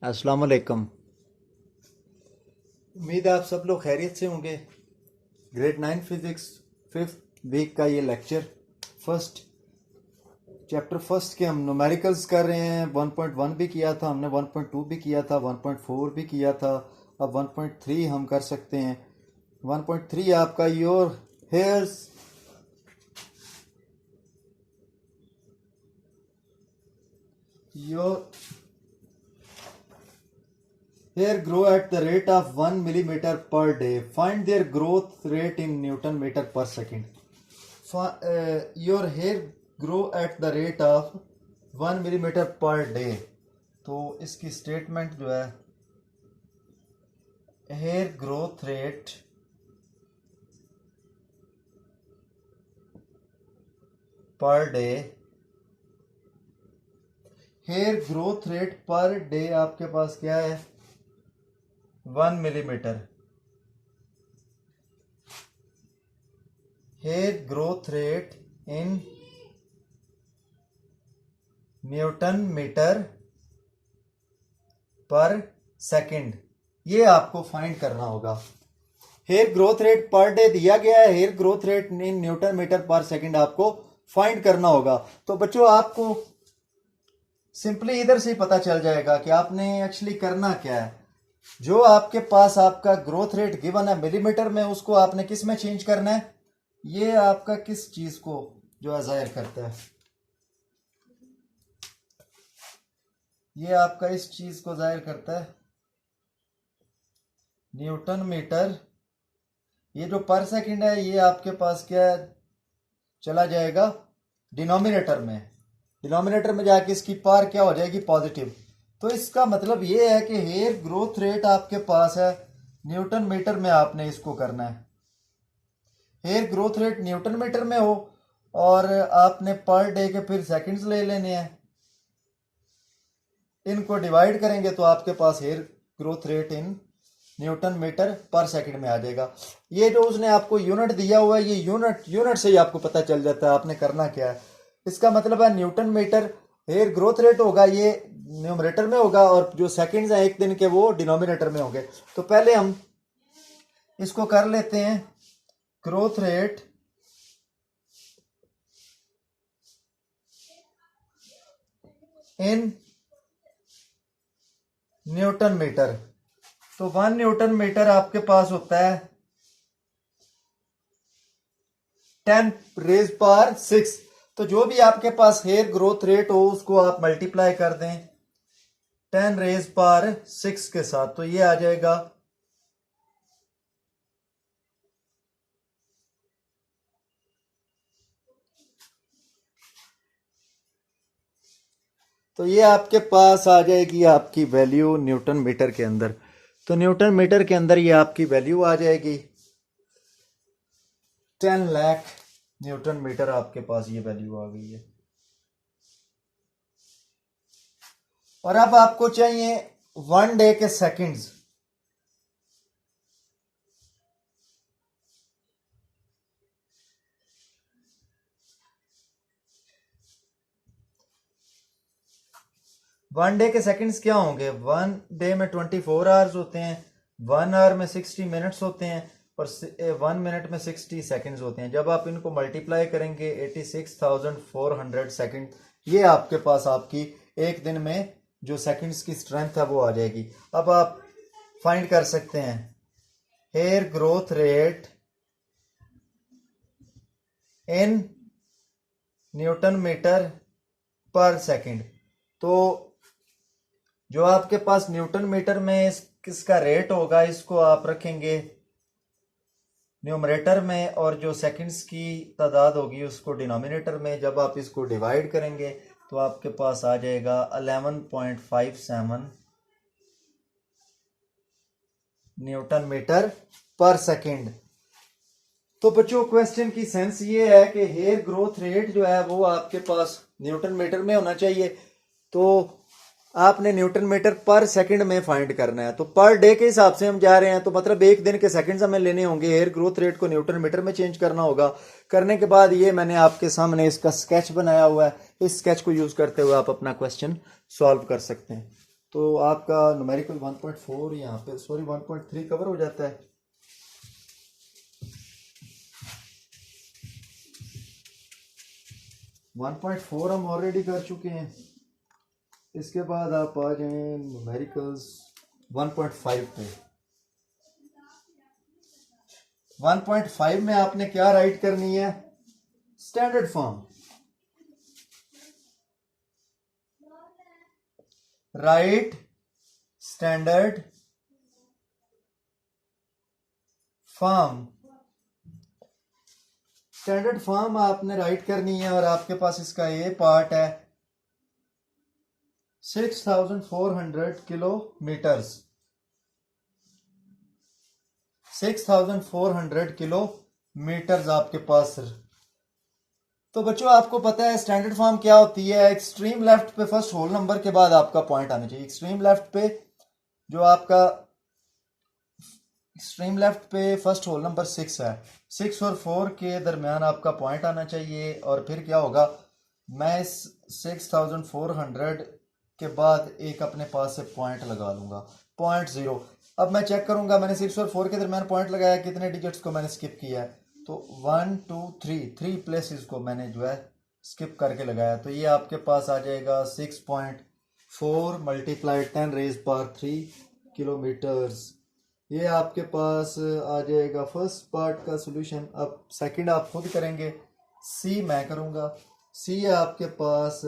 अस्सलाम वालेकुम। उम्मीद है आप सब लोग खैरियत से होंगे। ग्रेड 9 फिजिक्स 5th वीक का ये लेक्चर चैप्टर फर्स्ट के हम न्यूमेरिकल्स कर रहे हैं। 1.1 भी किया था हमने, 1.2 भी किया था, 1.4 भी किया था। अब 1.3 हम कर सकते हैं। 1.3 आपका your hairs your hair grow at the rate of 1 millimeter per day. Find their growth rate in Newton meter per second. Your hair grow at the rate of 1 millimeter per day. तो इसकी statement जो है, hair growth rate per day, hair growth rate per day आपके पास क्या है? 1 millimetre. Hair growth rate in newton metre per second, ये आपको फाइंड करना होगा। Hair growth rate per day दिया गया है, hair growth rate in newton metre per second आपको फाइंड करना होगा। तो बच्चों आपको सिंपली इधर से ही पता चल जाएगा कि आपने एक्चुअली करना क्या है। जो आपके पास आपका ग्रोथ रेट गिवन है मिलीमीटर में, उसको आपने किस में चेंज करना है? ये आपका किस चीज को जो है जाहिर करता है, ये आपका इस चीज को जाहिर करता है, न्यूटन मीटर। ये जो पर सेकंड है ये आपके पास क्या है, चला जाएगा डिनोमिनेटर में। डिनोमिनेटर में जाके इसकी पावर क्या हो जाएगी? पॉजिटिव। तो इसका मतलब ये है कि हेयर ग्रोथ रेट आपके पास है न्यूटन मीटर में, आपने इसको करना है। Hair growth rate newton metre में हो और आपने पर डे के फिर सेकंड्स ले लेने हैं, इनको डिवाइड करेंगे तो आपके पास hair growth rate in newton metre per second में आ जाएगा। ये जो उसने आपको यूनिट दिया हुआ है, ये यूनिट से ही आपको पता चल जाता है आपने करना क्या है। इसका मतलब है newton metre hair growth rate होगा, ये न्यूमरेटर में होगा, और जो सेकंड्स हैं एक दिन के वो डिनोमिनेटर में होंगे। तो पहले हम इसको कर लेते हैं, growth rate in newton metre. तो 1 न्यूटन मीटर आपके पास होता है 10 रेज पावर 6। तो जो भी आपके पास हेयर ग्रोथ रेट हो उसको आप मल्टीप्लाई कर दें 10 रेज पावर 6 के साथ, तो ये आ जाएगा तो ये आपके पास आ जाएगी आपकी वैल्यू न्यूटन मीटर के अंदर। तो न्यूटन मीटर के अंदर ये आपकी वैल्यू आ जाएगी 10 लाख न्यूटन मीटर, आपके पास ये वैल्यू आ गई है। और अब आपको चाहिए 1 डे के सेकंड्स। वन डे के सेकंड्स क्या होंगे? 1 डे में 24 आवर्स होते हैं, 1 आवर में 60 मिनट्स होते हैं, और 1 मिनट में 60 सेकंड्स होते हैं। जब आप इनको मल्टीप्लाई करेंगे 86,400 सेकंड, ये आपके पास आपकी एक दिन में जो सेकंड्स की स्ट्रेंथ है वो आ जाएगी। अब आप फाइंड कर सकते हैं hair growth rate in newton metre per second. तो जो आपके पास न्यूटन मीटर में किसका रेट होगा, इसको आप रखेंगे न्यूमरेटर में, और जो सेकंड्स की तादाद होगी उसको डिनोमिनेटर में। जब आप इसको डिवाइड करेंगे तो आपके पास आ जाएगा 11.57 न्यूटन मीटर पर सेकंड। तो बच्चों क्वेश्चन की सेंस ये है कि हेयर ग्रोथ रेट जो है वो आपके पास न्यूटन मीटर में होना चाहिए। तो आपने न्यूटन मीटर पर सेकंड में फाइंड करना है। तो पर डे के हिसाब से हम जा रहे हैं, तो मतलब एक दिन के सेकंड्स हमें लेने होंगे। हेयर ग्रोथ रेट को न्यूटन मीटर में चेंज करना होगा। करने के बाद ये मैंने आपके सामने इसका स्केच बनाया हुआ है, इस स्केच को यूज करते हुए आप अपना क्वेश्चन सॉल्व कर सकते हैं। तो आपका न्यूमेरिकल 1.4 यहाँ पे, सॉरी 1.3 कवर हो जाता है। वन पॉइंट फोर हम ऑलरेडी कर चुके हैं। इसके बाद आप आ जाएं न्यूमेरिकल्स 1.5 पे। 1.5 में आपने क्या राइट करनी है? Standard form. Right standard form. Standard form आपने राइट करनी है और आपके पास इसका ये पार्ट है 6400 किलोमीटर्स। 6400 किलोमीटर्स आपके पास। तो बच्चों आपको पता है स्टैंडर्ड फॉर्म क्या होती है? एक्सट्रीम लेफ्ट पे फर्स्ट होल नंबर के बाद आपका पॉइंट आना चाहिए। एक्सट्रीम लेफ्ट पे जो आपका एक्सट्रीम लेफ्ट पे फर्स्ट होल नंबर 6 है, 6 और 4 के दरमियान आपका पॉइंट आना चाहिए। और फिर क्या होगा, मैं इस 6400 के बाद एक अपने पास से पॉइंट लगा लूंगा, 0.0। अब मैं चेक करूंगा मैंने 6 और 4 के दरमियान पॉइंट लगाया, कितने डिजिट्स को मैंने स्किप किया है। तो 1 2 3 प्लेसेस को मैंने जो है स्किप करके लगाया। तो ये आपके पास आ जाएगा 6.4 मल्टीप्लाइड 10 रेज पावर 3 किलोमीटर्स। ये आपके पास आ जाएगा फर्स्ट पार्ट का सॉल्यूशन। अब सेकंड आप खुद करेंगे, सी मैं करूंगा। सी है आपके पास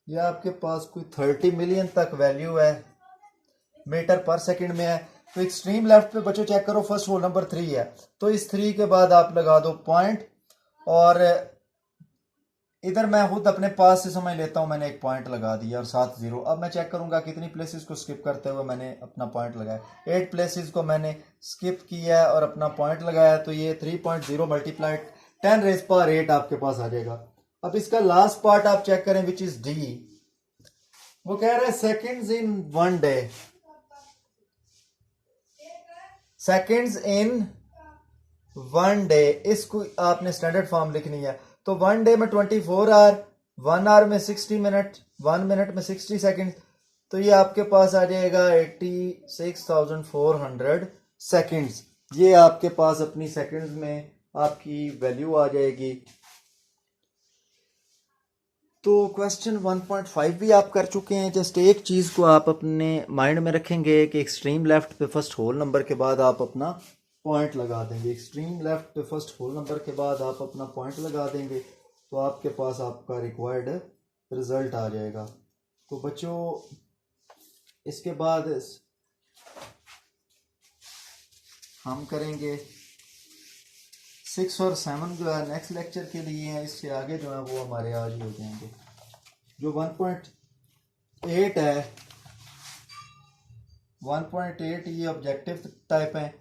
ये आपके पास कोई 30 मिलियन तक वैल्यू है, मीटर पर सेकंड में है। तो एक्सट्रीम लेफ्ट पे बच्चों चेक करो, फर्स्ट होल नंबर 3 है, तो इस 3 के बाद आप लगा दो पॉइंट। और इधर मैं खुद अपने पास से समझ लेता हूं, मैंने एक पॉइंट लगा दिया और 7 0। अब मैं चेक करूंगा कितनी प्लेसेस को स्किप करते हुए मैंने अपना पॉइंट लगाया। 8 प्लेसेस को मैंने स्किप किया है और अपना पॉइंट लगाया। तो ये 3.0 मल्टीप्लाइड 10 रेज पावर 8 आपके पास आ जाएगा। अब इसका लास्ट पार्ट आप चेक करें विच इज डी। वो कह रहा है seconds in 1 day. Seconds in 1 day, इसको आपने स्टैंडर्ड फॉर्म लिखनी है। तो 1 डे में 24 आवर, 1 आवर में 60 मिनट, 1 मिनट में 60 सेकेंड। तो ये आपके पास आ जाएगा 86,400 सेकेंड्स। ये आपके पास अपनी सेकेंड्स में आपकी वैल्यू आ जाएगी। तो क्वेश्चन 1.5 भी आप कर चुके हैं। जस्ट एक चीज़ को आप अपने माइंड में रखेंगे कि एक्सट्रीम लेफ्ट पे फर्स्ट होल नंबर के बाद आप अपना पॉइंट लगा देंगे। एक्सट्रीम लेफ्ट पे फर्स्ट होल नंबर के बाद आप अपना पॉइंट लगा देंगे तो आपके पास आपका रिक्वायर्ड रिजल्ट आ जाएगा। तो बच्चों इसके बाद हम करेंगे 6 और 7 जो है नेक्स्ट लेक्चर के लिए हैं। इससे आगे जो है वो हमारे आज ही हो जाएंगे। जो 1.8 है, 1.8 ये ऑब्जेक्टिव टाइप है।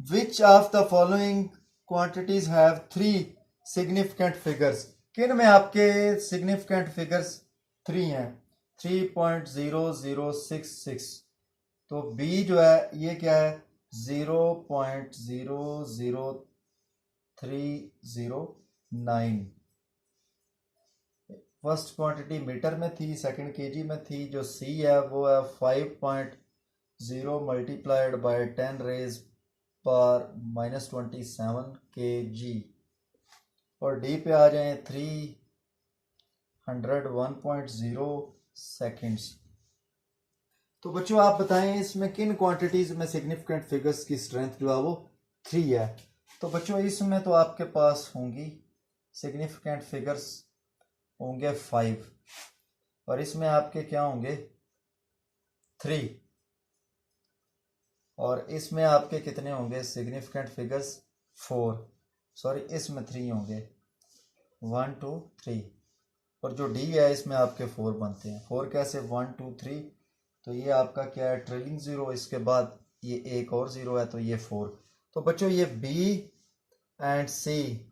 Which of the following quantities have 3 significant figures. किन में आपके सिग्निफिकेंट फिगर्स 3 हैं? 3.0066। तो बी जो है ये क्या है? 0.00309। फर्स्ट क्वांटिटी मीटर में थी, सेकंड केजी में थी। जो सी है वो है 5.0 मल्टीप्लाइड बाय 10 रेज पर -27 kg। और डी पे आ जाए 301.0 सेकेंड्स। तो बच्चों आप बताएं इसमें किन क्वांटिटीज में सिग्निफिकेंट फिगर्स की स्ट्रेंथ जो है वो 3 है। तो बच्चों इसमें तो आपके पास होंगी सिग्निफिकेंट फिगर्स होंगे 5 और इसमें आपके क्या होंगे 3 और इसमें आपके कितने होंगे सिग्निफिकेंट फिगर्स 4। सॉरी इसमें 3 होंगे 1 2 3 और जो डी है इसमें आपके 4 बनते हैं। 4 कैसे 1 2 3। तो ये आपका क्या है ट्रेलिंग 0, इसके बाद ये एक और 0 है तो ये 4। तो बच्चों ये बी एंड सी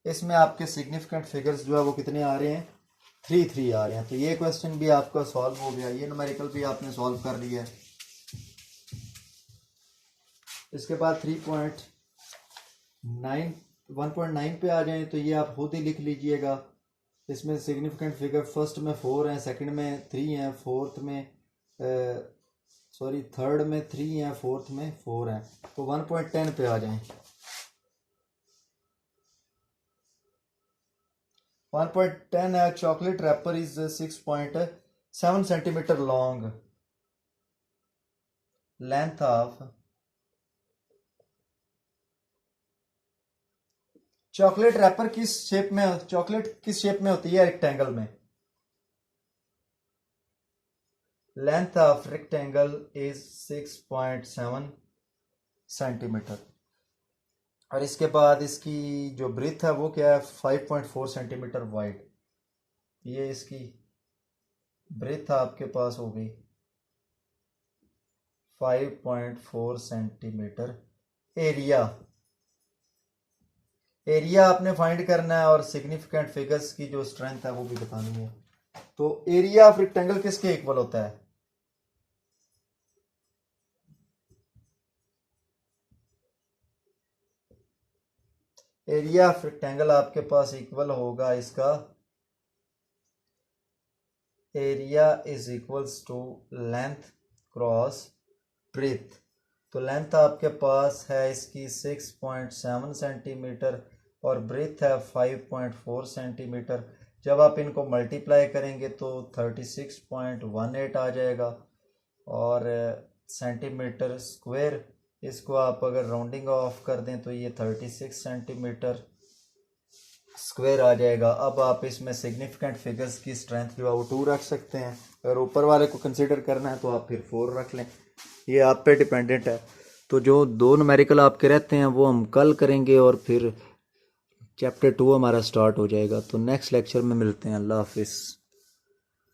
इसमें आपके सिग्निफिकेंट फिगर्स जो है वो कितने आ रहे हैं 3 3 आ रहे हैं। तो ये क्वेश्चन भी आपका सॉल्व हो गया। ये न्यूमेरिकल भी आपने सॉल्व कर लिया है। इसके बाद 3.5 1.9 पे आ जाएं तो ये आप खुद ही लिख लीजिएगा। इसमें सिग्निफिकेंट फिगर फर्स्ट में 4 हैं, सेकंड में 3 हैं, फोर्थ में थर्ड में 3 हैं, फोर्थ में 4 हैं, तो 1.10 पे आ जाएं। 1.10 है। Chocolate wrapper is 6.7 centimetre long, length of chocolate wrapper chocolate किस शेप में होती है? रेक्टेंगल में। Length of rectangle is 6.7 centimetre. और इसके बाद इसकी जो ब्रीथ है वो क्या है? 5.4 सेंटीमीटर वाइड। ये इसकी ब्रीथ आपके पास हो गई 5.4 सेंटीमीटर। एरिया आपने फाइंड करना है और सिग्निफिकेंट फिगर्स की जो स्ट्रेंथ है वो भी बतानी है। तो एरिया ऑफ रेक्टेंगल किसके इक्वल होता है? एरिया ऑफ रेक्टेंगल आपके पास इक्वल होगा इसका, area is equals to length cross breadth. तो लेंथ आपके पास है इसकी 6.7 सेंटीमीटर और ब्रेथ है 5.4 सेंटीमीटर। जब आप इनको मल्टीप्लाई करेंगे तो 36.18 आ जाएगा। और सेंटीमीटर स्क्वायर, इसको आप अगर राउंडिंग ऑफ कर दें तो ये 36 सेंटीमीटर स्क्वायर आ जाएगा। अब आप इसमें सिग्निफिकेंट फिगर्स की स्ट्रेंथ जो है वो 2 रख सकते हैं। अगर ऊपर वाले को कंसिडर करना है तो आप फिर 4 रख लें, ये आप पे डिपेंडेंट है। तो जो 2 न्यूमेरिकल आपके रहते हैं वो हम कल करेंगे और फिर चैप्टर 2 हमारा स्टार्ट हो जाएगा। तो नेक्स्ट लेक्चर में मिलते हैं। अल्लाह हाफिज़।